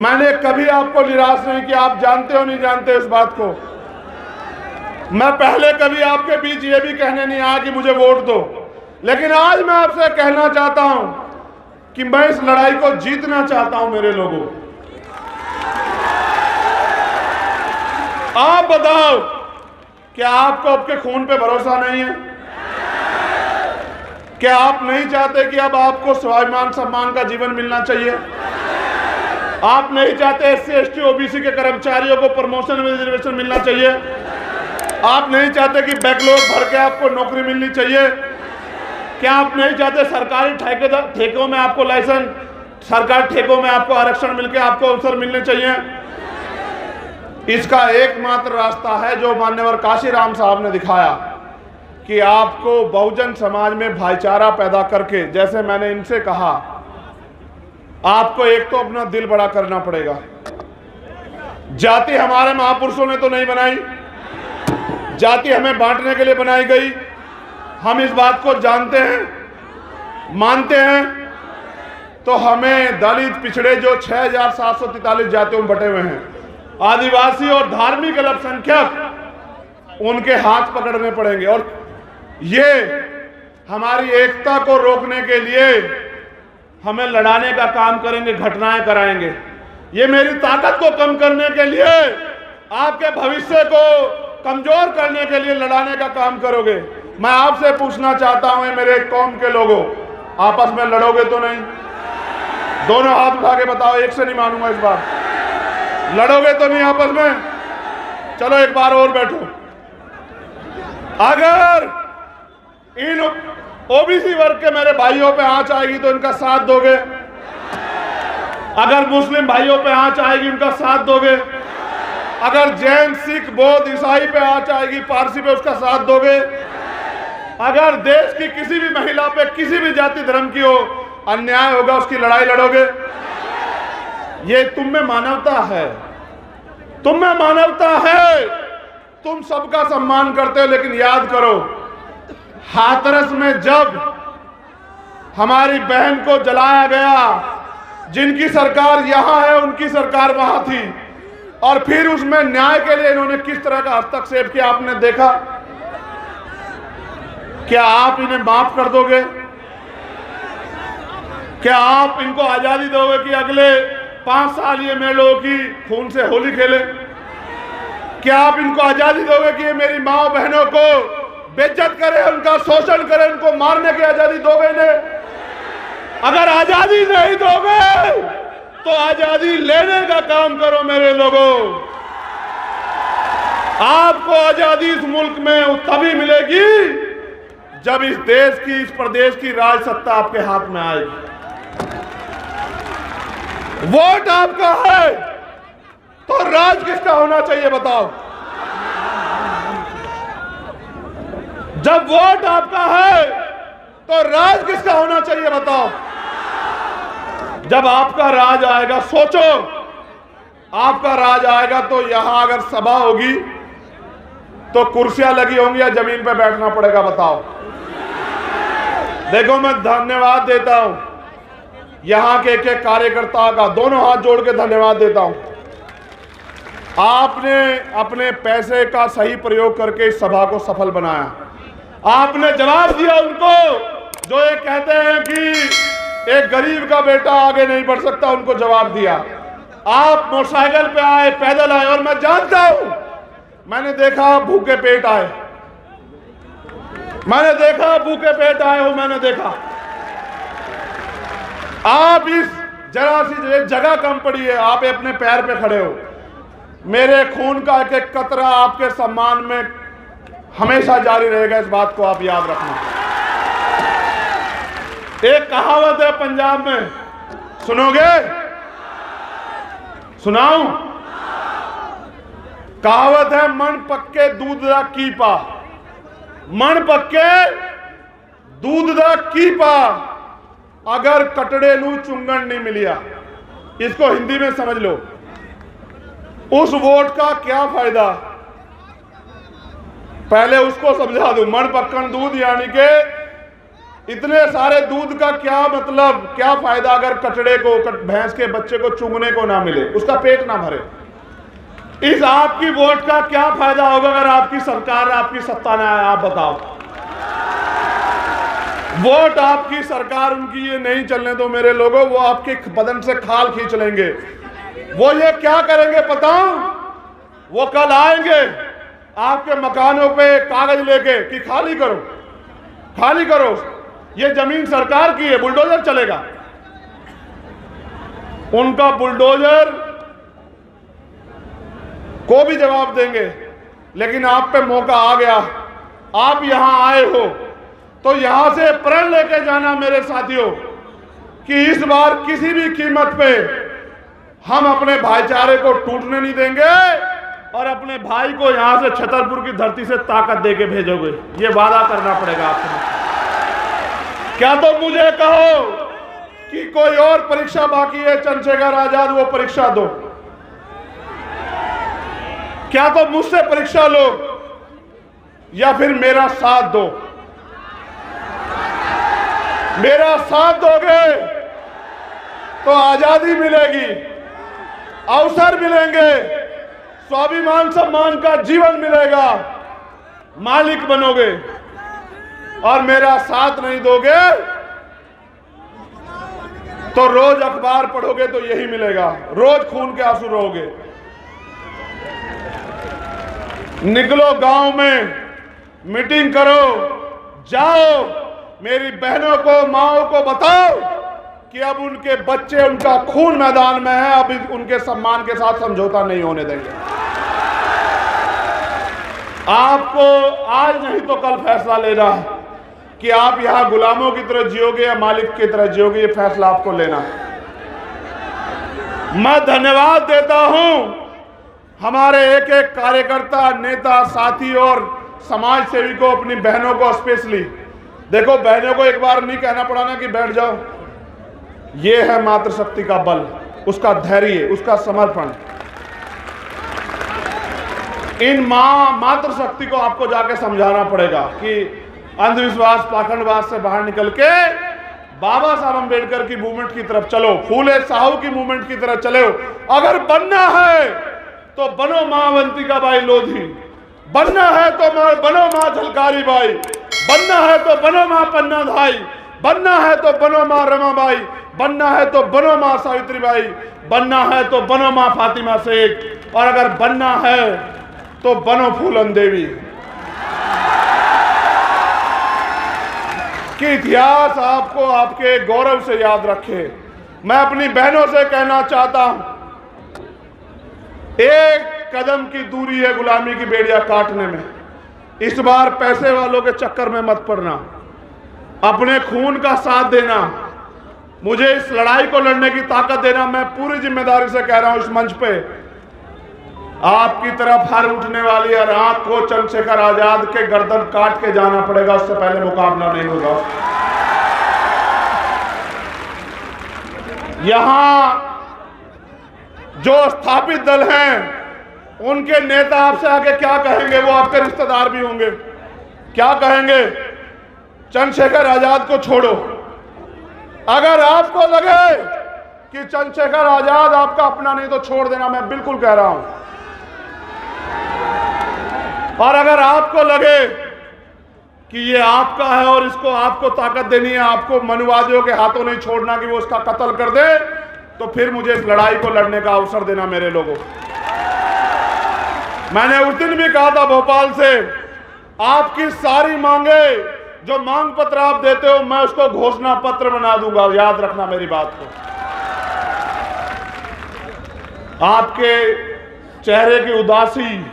मैंने कभी आपको निराश नहीं किया, आप जानते हो नहीं जानते इस बात को। मैं पहले कभी आपके बीच ये भी कहने नहीं आया कि मुझे वोट दो, लेकिन आज मैं आपसे कहना चाहता हूं कि मैं इस लड़ाई को जीतना चाहता हूं। मेरे लोगों, आप बताओ, क्या आपको आपके खून पे भरोसा नहीं है? क्या आप नहीं चाहते कि अब आपको स्वाभिमान सम्मान का जीवन मिलना चाहिए? आप नहीं चाहते एससी एसटी ओबीसी के कर्मचारियों को प्रमोशन में रिजर्वेशन मिलना चाहिए? आप नहीं चाहते कि बैकलॉग भर के आपको नौकरी मिलनी चाहिए? क्या आप नहीं चाहते सरकारी ठेकों में आपको लाइसेंस, सरकारी ठेकों में आपको आरक्षण मिलकर आपको अवसर मिलने चाहिए? इसका एकमात्र रास्ता है जो मान्यवर काशीराम साहब ने दिखाया कि आपको बहुजन समाज में भाईचारा पैदा करके, जैसे मैंने इनसे कहा, आपको एक तो अपना दिल बड़ा करना पड़ेगा। जाति हमारे महापुरुषों ने तो नहीं बनाई, जाति हमें बांटने के लिए बनाई गई। हम इस बात को जानते हैं, मानते हैं। तो हमें दलित, पिछड़े जो 6743 जातियों में बटे हुए हैं, आदिवासी और धार्मिक अल्पसंख्यक, उनके हाथ पकड़ने पड़ेंगे। और ये हमारी एकता को रोकने के लिए हमें लड़ाने का काम करेंगे, घटनाएं कराएंगे। ये मेरी ताकत को कम करने के लिए, आपके भविष्य को कमजोर करने के लिए लड़ाने का काम करोगे। मैं आपसे पूछना चाहता हूं, मेरे कौम के लोगों, आपस में लड़ोगे तो नहीं? दोनों हाथ उठा के बताओ, एक से नहीं मानूंगा इस बार। लड़ोगे तो नहीं आपस में? चलो एक बार और बैठो। अगर इन ओबीसी वर्ग के मेरे भाइयों पे आंच आएगी तो इनका साथ दोगे? अगर मुस्लिम भाइयों पे आंच आएगी उनका साथ दोगे? अगर जैन, सिख, बौद्ध, ईसाई पे आंच आएगी, पारसी पे, उसका साथ दोगे? अगर देश की किसी भी महिला पे, किसी भी जाति धर्म की हो, अन्याय होगा, उसकी लड़ाई लड़ोगे? ये तुम में मानवता है, तुम में मानवता है। तुम सबका सम्मान करते हो, लेकिन याद करो, हाथरस में जब हमारी बहन को जलाया गया, जिनकी सरकार यहां है उनकी सरकार वहां थी, और फिर उसमें न्याय के लिए इन्होंने किस तरह का हस्तक्षेप किया आपने देखा? क्या आप इन्हें माफ कर दोगे? क्या आप इनको आजादी दोगे कि अगले 5 साल ये मेरे लोगों की खून से होली खेले? क्या आप इनको आजादी दोगे कि ये मेरी माँ बहनों को बेइज्जत करे, उनका शोषण करे, उनको मारने की आजादी दोगे इन्हें? अगर आजादी नहीं दोगे तो आजादी लेने का काम करो मेरे लोगों। आपको आजादी इस मुल्क में तभी मिलेगी जब इस देश की, इस प्रदेश की राज सत्ता आपके हाथ में आएगी। वोट आपका है तो राज किसका होना चाहिए बताओ? जब वोट आपका है तो राज किसका होना चाहिए बताओ? जब आपका राज आएगा, सोचो, आपका राज आएगा तो यहां अगर सभा होगी तो कुर्सियां लगी होंगी या जमीन पे बैठना पड़ेगा बताओ? देखो, मैं धन्यवाद देता हूं यहां के एक एक कार्यकर्ता का, दोनों हाथ जोड़ के धन्यवाद देता हूं। आपने अपने पैसे का सही प्रयोग करके इस सभा को सफल बनाया। आपने जवाब दिया उनको जो ये कहते हैं कि एक गरीब का बेटा आगे नहीं बढ़ सकता, उनको जवाब दिया। आप मोटरसाइकिल पे आए, पैदल आए, और मैं जानता हूं, मैंने देखा भूखे पेट आए, मैंने देखा भूखे पेट आए हो, मैंने देखा। आप इस जरा सी जगह कम पड़ी है, आप अपने पैर पे खड़े हो। मेरे खून का एक एक कतरा आपके सम्मान में हमेशा जारी रहेगा, इस बात को आप याद रखना। एक कहावत है पंजाब में, सुनोगे? सुनाऊं? कहावत है, मन पक्के दूध दा कीपा, मन पक्के दूध दा कीपा, अगर कटड़े नू चुंगन नहीं मिलिया। इसको हिंदी में समझ लो, उस वोट का क्या फायदा? पहले उसको समझा दूं। मन पक्कन दूध यानी के इतने सारे दूध का क्या मतलब, क्या फायदा अगर कचड़े को, भैंस के बच्चे को चुंगने को ना मिले, उसका पेट ना भरे। इस आपकी वोट का क्या फायदा होगा अगर आपकी सरकार, आपकी सत्ता ना आए? आप बताओ। वोट आपकी सरकार उनकी ये नहीं चलने दो मेरे लोगों, वो आपके बदन से खाल खींच लेंगे। वो ये क्या करेंगे पता? वो कल आएंगे आपके मकानों पे कागज लेके कि खाली करो, खाली करो, ये जमीन सरकार की है, बुलडोजर चलेगा। उनका बुलडोजर को भी जवाब देंगे। लेकिन आप पे मौका आ गया, आप यहां आए हो तो यहां से प्रण लेके जाना मेरे साथियों कि इस बार किसी भी कीमत पे हम अपने भाईचारे को टूटने नहीं देंगे और अपने भाई को यहां से छतरपुर की धरती से ताकत देके भेजोगे। ये वादा करना पड़ेगा आपको। क्या तो मुझे कहो कि कोई और परीक्षा बाकी है चंद्रशेखर आजाद, वो परीक्षा दो। क्या तो मुझसे परीक्षा लो या फिर मेरा साथ दो। मेरा साथ दोगे तो आजादी मिलेगी, अवसर मिलेंगे, स्वाभिमान सम्मान का जीवन मिलेगा, मालिक बनोगे। और मेरा साथ नहीं दोगे तो रोज अखबार पढ़ोगे तो यही मिलेगा, रोज खून के आंसू रोगे। निकलो गांव में, मीटिंग करो, जाओ, मेरी बहनों को, माओ को बताओ कि अब उनके बच्चे, उनका खून मैदान में है, अब उनके सम्मान के साथ समझौता नहीं होने देंगे। आपको आज नहीं तो कल फैसला लेना है कि आप यहां गुलामों की तरह जियोगे या मालिक की तरह जियोगे। ये फैसला आपको लेना है। मैं धन्यवाद देता हूं हमारे एक एक कार्यकर्ता, नेता, साथी और समाज सेवी को, अपनी बहनों को स्पेशली। देखो, बहनों को एक बार नहीं कहना पड़ा ना कि बैठ जाओ। ये है मातृशक्ति का बल, उसका धैर्य, उसका समर्पण। इन मातृशक्ति को आपको जाके समझाना पड़ेगा कि अंधविश्वास, पाखंडवाद से बाहर निकल के बाबा साहब अम्बेडकर की मूवमेंट की तरफ चलो, फूले साहू की मूवमेंट की तरफ चलो। अगर बनना है तो बनो मां अवंतिका बाई लोधी, बनना है तो बनो मां झलकारी बाई, बनना है तो बनो मां पन्ना धाई, बनना है तो बनो मां रमाबाई, बनना है तो बनो मां सावित्री बाई, बनना है तो बनो मां फातिमा शेख, और अगर बनना है तो बनो फूलन देवी। कि इतिहास आपको आपके गौरव से याद रखे। मैं अपनी बहनों से कहना चाहता हूं, एक कदम की दूरी है गुलामी की बेड़ियां काटने में। इस बार पैसे वालों के चक्कर में मत पड़ना, अपने खून का साथ देना, मुझे इस लड़ाई को लड़ने की ताकत देना। मैं पूरी जिम्मेदारी से कह रहा हूं इस मंच पे, आपकी तरफ हर उठने वाली हर आंख को चंद्रशेखर आजाद के गर्दन काट के जाना पड़ेगा, उससे पहले मुकाबला नहीं होगा। यहां जो स्थापित दल हैं उनके नेता आपसे आगे क्या कहेंगे? वो आपके रिश्तेदार भी होंगे। क्या कहेंगे? चंद्रशेखर आजाद को छोड़ो। अगर आपको लगे कि चंद्रशेखर आजाद आपका अपना नहीं तो छोड़ देना, मैं बिल्कुल कह रहा हूं। और अगर आपको लगे कि ये आपका है और इसको आपको ताकत देनी है, आपको मनुवादियों के हाथों नहीं छोड़ना कि वो उसका कत्ल कर दे, तो फिर मुझे इस लड़ाई को लड़ने का अवसर देना मेरे लोगों। मैंने उस दिन भी कहा था भोपाल से, आपकी सारी मांगे, जो मांग पत्र आप देते हो, मैं उसको घोषणा पत्र बना दूंगा। याद रखना मेरी बात को। आपके चेहरे की उदासी,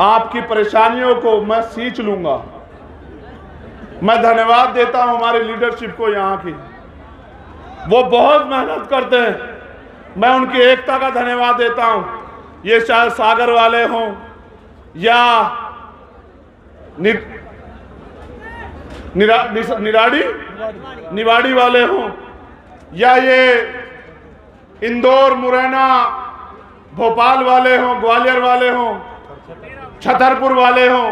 आपकी परेशानियों को मैं सींच लूंगा। मैं धन्यवाद देता हूं हमारी लीडरशिप को यहां की, वो बहुत मेहनत करते हैं। मैं उनकी एकता का धन्यवाद देता हूं। ये चाहे सागर वाले हों या निवाड़ी वाले हों, या ये इंदौर, मुरैना, भोपाल वाले हों, ग्वालियर वाले हों, छतरपुर वाले हों,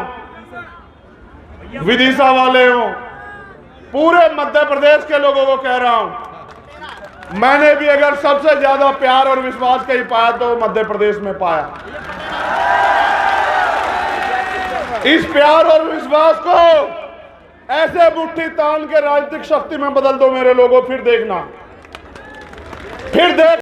विदिशा वाले हों, पूरे मध्य प्रदेश के लोगों को कह रहा हूं, मैंने भी अगर सबसे ज्यादा प्यार और विश्वास कहीं पाया तो मध्य प्रदेश में पाया। इस प्यार और विश्वास को ऐसे मुट्ठी तान के राजनीतिक शक्ति में बदल दो मेरे लोगों, फिर देखना, फिर देख